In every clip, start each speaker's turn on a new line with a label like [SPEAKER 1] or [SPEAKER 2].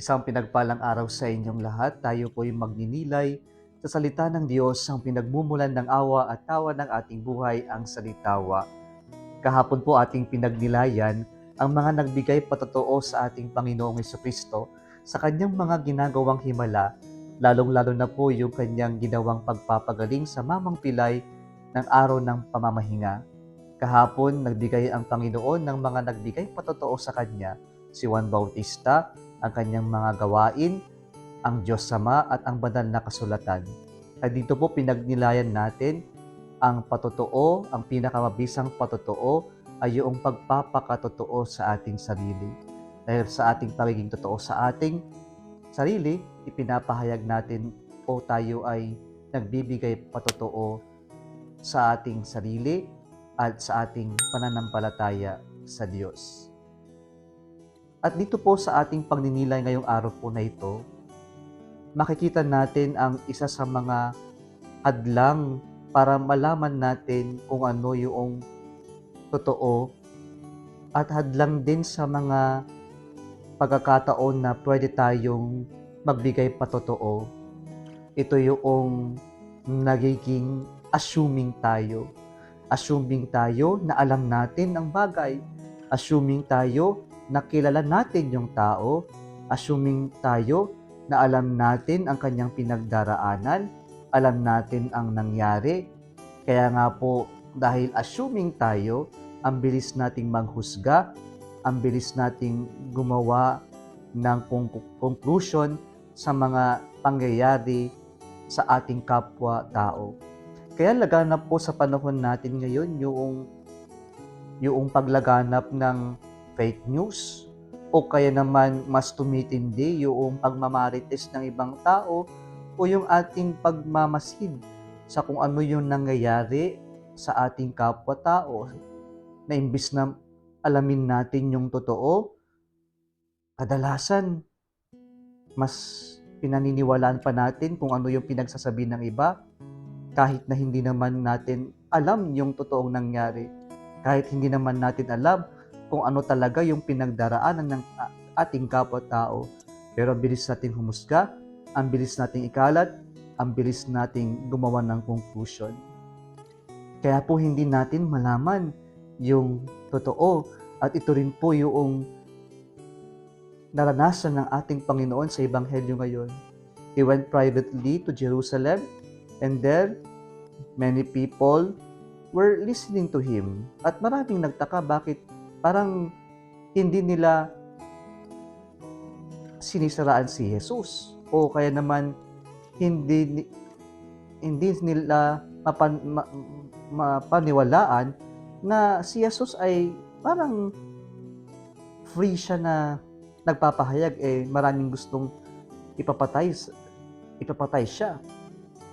[SPEAKER 1] Isang pinagpalang araw sa inyong lahat. Tayo po'y magninilay sa salita ng Diyos, ang pinagmumulan ng awa at tawa ng ating buhay, ang salitawa. Kahapon po ating pinagnilayan ang mga nagbigay patotoo sa ating Panginoong Jesucristo sa kanyang mga ginagawang himala, lalong-lalo na po yung kanyang ginawang pagpapagaling sa mamang pilay ng araw ng pamamahinga. Kahapon, nagbigay ang Panginoon ng mga nagbigay patotoo sa Kanya, si Juan Bautista, ang kanyang mga gawain, ang Diyos Ama at ang banal na kasulatan. At dito po pinagnilayan natin ang patotoo, ang pinakamabisang patotoo ay yung pagpapakatotoo sa ating sarili. Dahil sa ating pagiging totoo sa ating sarili, ipinapahayag natin o tayo ay nagbibigay patotoo sa ating sarili at sa ating pananampalataya sa Diyos. At dito po sa ating pagninilay ngayong araw po na ito, makikita natin ang isa sa mga hadlang para malaman natin kung ano yung totoo at hadlang din sa mga pagkakataon na pwede tayong magbigay patotoo. Ito yung nagiging assuming tayo. Assuming tayo na alam natin ang bagay. Assuming tayo na kilala natin yung tao. Assuming tayo na alam natin ang kanyang pinagdaraanan. Alam natin ang nangyari. Kaya nga po, dahil assuming tayo, ang bilis nating maghusga, ang bilis nating gumawa ng conclusion sa mga pangyayari sa ating kapwa-tao. Kaya laganap po sa panahon natin ngayon yung paglaganap ng fake news o kaya naman mas tumitindi yung pagmamarites ng ibang tao o yung ating pagmamasid sa kung ano yung nangyayari sa ating kapwa-tao na imbis na alamin natin yung totoo, kadalasan mas pinaniniwalaan pa natin kung ano yung pinagsasabi ng iba kahit na hindi naman natin alam yung totoong nangyari. Kahit hindi naman natin alam kung ano talaga yung pinagdaraanan ng ating kapwa-tao. Pero ang bilis nating humusga, ang bilis nating ikalat, ang bilis nating gumawa ng conclusion. Kaya po hindi natin malaman yung totoo. At ito rin po yung naranasan ng ating Panginoon sa Ebanghelyo ngayon. He went privately to Jerusalem, and there many people were listening to Him. At maraming nagtaka bakit parang hindi nila sinisiraan si Jesus. O kaya naman hindi nila mapaniwalaan na si Jesus ay parang free siya na nagpapahayag, maraming gustong ipapatay siya.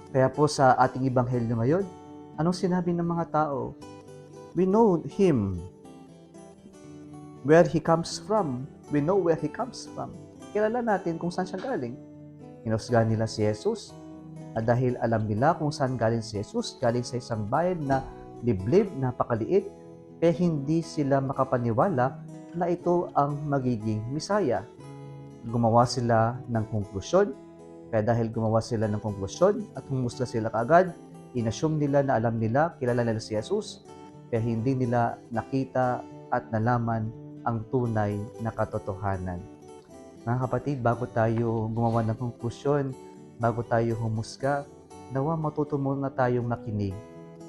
[SPEAKER 1] Kaya po sa ating Ebanghelyo ngayon, anong sinabi ng mga tao? We know Him, where He comes from. We know where He comes from. Kilala natin kung saan siya galing. Hinusgahan nila si Jesus, at dahil alam nila kung saan galing si Jesus, galing sa isang bayan na liblib, napakaliit, kaya hindi sila makapaniwala na ito ang magiging Misaya. Gumawa sila ng konklusyon. Kaya dahil gumawa sila ng konklusyon at humusga sila kaagad, inassume nila na alam nila, kilala nila si Jesus, kaya hindi nila nakita at nalaman ang tunay na katotohanan. Mga kapatid, bago tayo gumawa ng konklusyon, bago tayo humusga, nawa matuto muna tayong makinig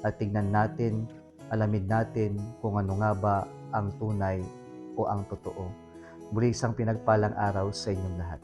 [SPEAKER 1] at tingnan natin, alamin natin kung ano nga ba ang tunay o ang totoo. Muli isang pinagpalang araw sa inyong lahat.